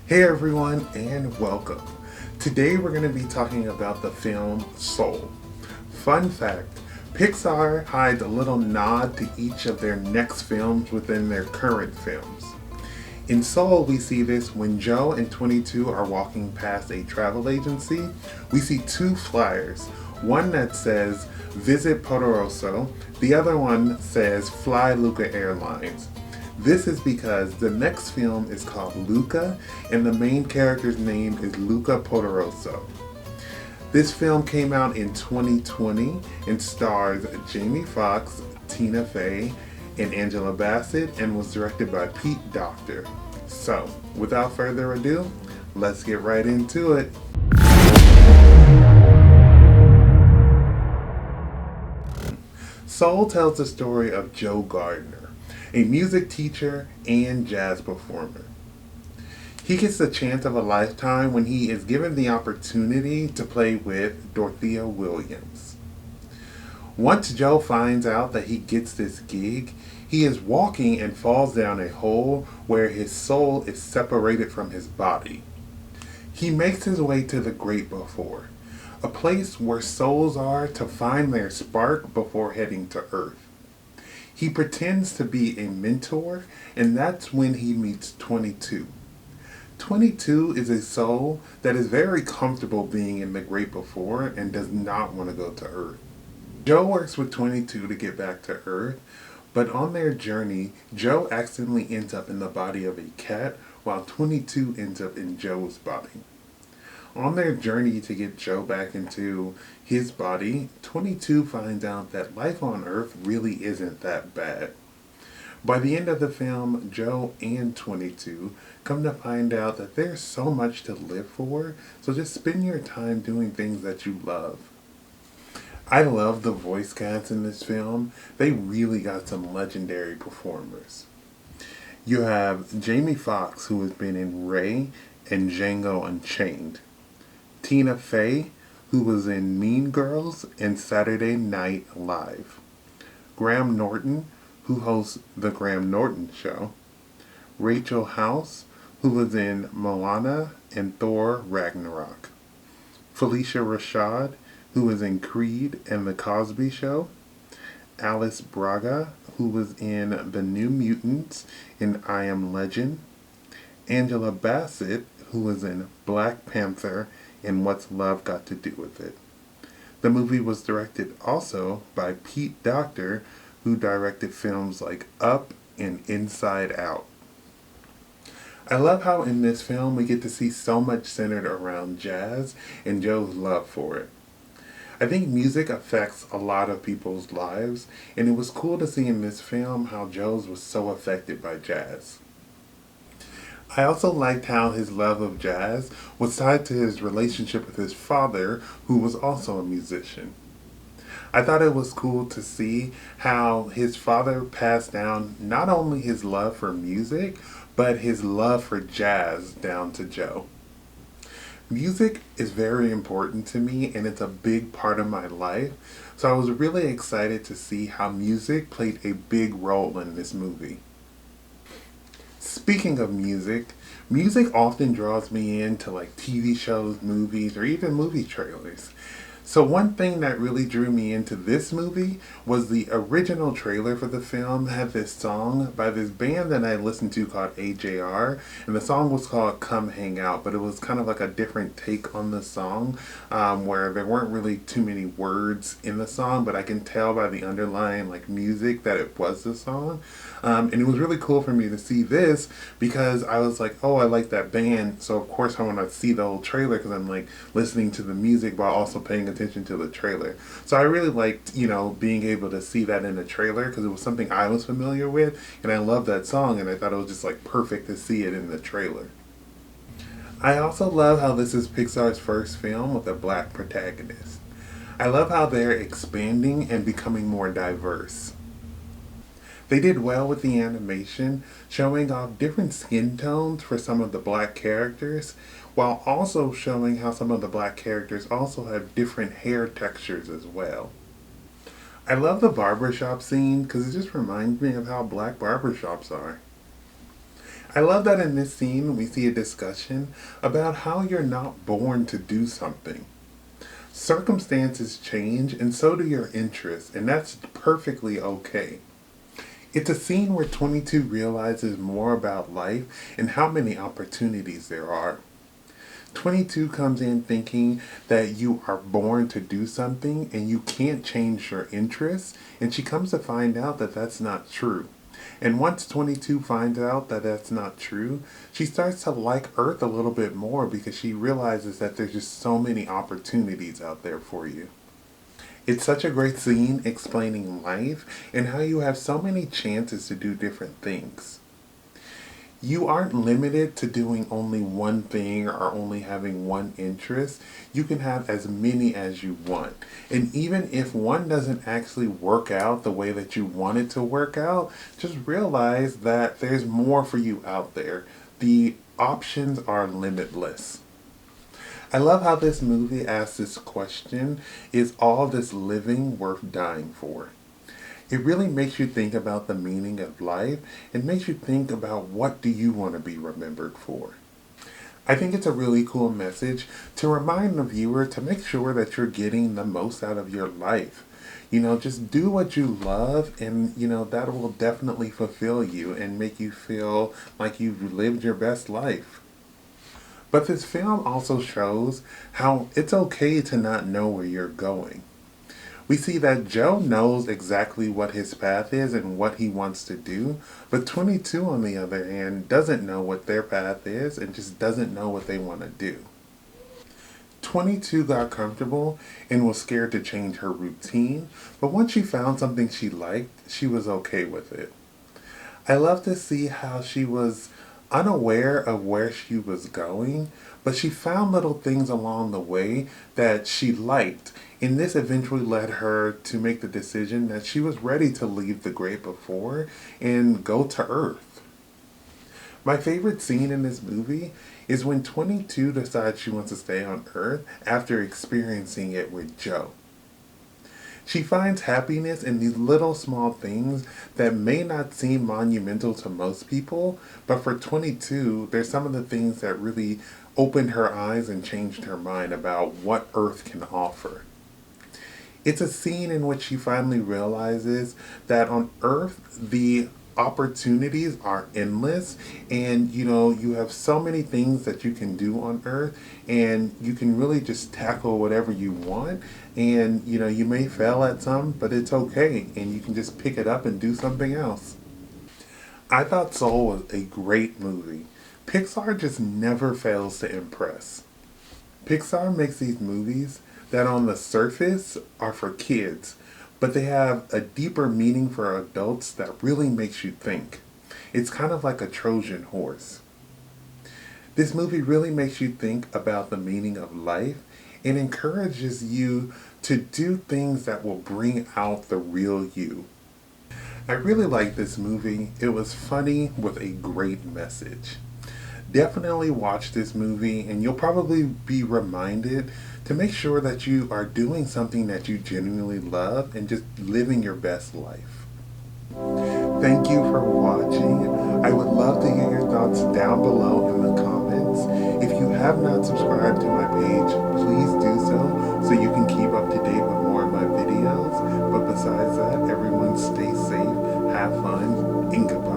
Hey everyone, and welcome. Today we're going to be talking about the film Soul. Fun fact, Pixar hides a little nod to each of their next films within their current films. In Soul, we see this when Joe and 22 are walking past a travel agency. We see two flyers, one that says Visit Poderoso, the other one says Fly Luca Airlines. This is because the next film is called Luca, and the main character's name is Luca Poderoso. This film came out in 2020 and stars Jaimie Foxx, Tina Fey, and Angela Bassett, and was directed by Pete Docter. So, without further ado, let's get right into it. Soul tells the story of Joe Gardner, a music teacher and jazz performer. He gets the chance of a lifetime when he is given the opportunity to play with Dorothea Williams. Once Joe finds out that he gets this gig, he is walking and falls down a hole where his soul is separated from his body. He makes his way to the Great Before, a place where souls are to find their spark before heading to Earth. He pretends to be a mentor, and that's when he meets 22. 22 is a soul that is very comfortable being in the Great Before and does not want to go to Earth. Joe works with 22 to get back to Earth, but on their journey, Joe accidentally ends up in the body of a cat while 22 ends up in Joe's body. On their journey to get Joe back into his body, 22 finds out that life on Earth really isn't that bad. By the end of the film, Joe and 22 come to find out that there's so much to live for, so just spend your time doing things that you love. I love the voice cast in this film. They really got some legendary performers. You have Jaimie Foxx, who has been in Ray and Django Unchained. Tina Fey, who was in Mean Girls and Saturday Night Live. Graham Norton, who hosts The Graham Norton Show. Rachel House, who was in Moana and Thor Ragnarok. Felicia Rashad, who was in Creed and The Cosby Show. Alice Braga, who was in The New Mutants and I Am Legend. Angela Bassett, who was in Black Panther and What's Love Got to Do with It. The movie was directed also by Pete Docter, who directed films like Up and Inside Out. I love how in this film we get to see so much centered around jazz and Joe's love for it. I think music affects a lot of people's lives, and it was cool to see in this film how Joe's was so affected by jazz. I also liked how his love of jazz was tied to his relationship with his father, who was also a musician. I thought it was cool to see how his father passed down not only his love for music, but his love for jazz down to Joe. Music is very important to me, and it's a big part of my life, so I was really excited to see how music played a big role in this movie. Speaking of music, music often draws me into like TV shows, movies, or even movie trailers. So one thing that really drew me into this movie was the original trailer for the film had this song by this band that I listened to called AJR, and the song was called Come Hang Out, but it was kind of like a different take on the song, where there weren't really too many words in the song, but I can tell by the underlying like music that it was the song. And it was really cool for me to see this because I was like, oh, I like that band, so of course I want to see the whole trailer because I'm like listening to the music while also paying attention to the trailer. So I really liked, being able to see that in the trailer because it was something I was familiar with, and I love that song, and I thought it was just like perfect to see it in the trailer. I also love how this is Pixar's first film with a black protagonist. I love how they're expanding and becoming more diverse. They did well with the animation, showing off different skin tones for some of the black characters, while also showing how some of the black characters also have different hair textures as well. I love the barbershop scene because it just reminds me of how black barbershops are. I love that in this scene we see a discussion about how you're not born to do something. Circumstances change and so do your interests, and that's perfectly okay. It's a scene where 22 realizes more about life and how many opportunities there are. 22 comes in thinking that you are born to do something and you can't change your interests, and she comes to find out that that's not true. And once 22 finds out that that's not true, she starts to like Earth a little bit more because she realizes that there's just so many opportunities out there for you. It's such a great scene explaining life and how you have so many chances to do different things. You aren't limited to doing only one thing or only having one interest. You can have as many as you want. And even if one doesn't actually work out the way that you want it to work out, just realize that there's more for you out there. The options are limitless. I love how this movie asks this question: is all this living worth dying for? It really makes you think about the meaning of life and makes you think about what do you want to be remembered for. I think it's a really cool message to remind the viewer to make sure that you're getting the most out of your life. Just do what you love, and that will definitely fulfill you and make you feel like you've lived your best life. But this film also shows how it's okay to not know where you're going. We see that Joe knows exactly what his path is and what he wants to do, but 22, on the other hand, doesn't know what their path is and just doesn't know what they want to do. 22 got comfortable and was scared to change her routine, but once she found something she liked, she was okay with it. I love to see how she was unaware of where she was going, but she found little things along the way that she liked, and this eventually led her to make the decision that she was ready to leave the great before and go to Earth. My favorite scene in this movie is when 22 decides she wants to stay on Earth after experiencing it with Joe. She finds happiness in these little small things that may not seem monumental to most people, but for 22, there's some of the things that really opened her eyes and changed her mind about what Earth can offer. It's a scene in which she finally realizes that on Earth, the opportunities are endless, and you have so many things that you can do on Earth, and you can really just tackle whatever you want, and you may fail at some, but it's okay, and you can just pick it up and do something else. I thought Soul was a great movie. Pixar just never fails to impress. Pixar makes these movies that on the surface are for kids, but they have a deeper meaning for adults that really makes you think. It's kind of like a Trojan horse. This movie really makes you think about the meaning of life and encourages you to do things that will bring out the real you. I really like this movie. It was funny with a great message. Definitely watch this movie, and you'll probably be reminded to make sure that you are doing something that you genuinely love and just living your best life. Thank you for watching. I would love to hear your thoughts down below in the comments. If you have not subscribed to my page, please do so you can keep up to date with more of my videos. But besides that, everyone stay safe, have fun, and goodbye.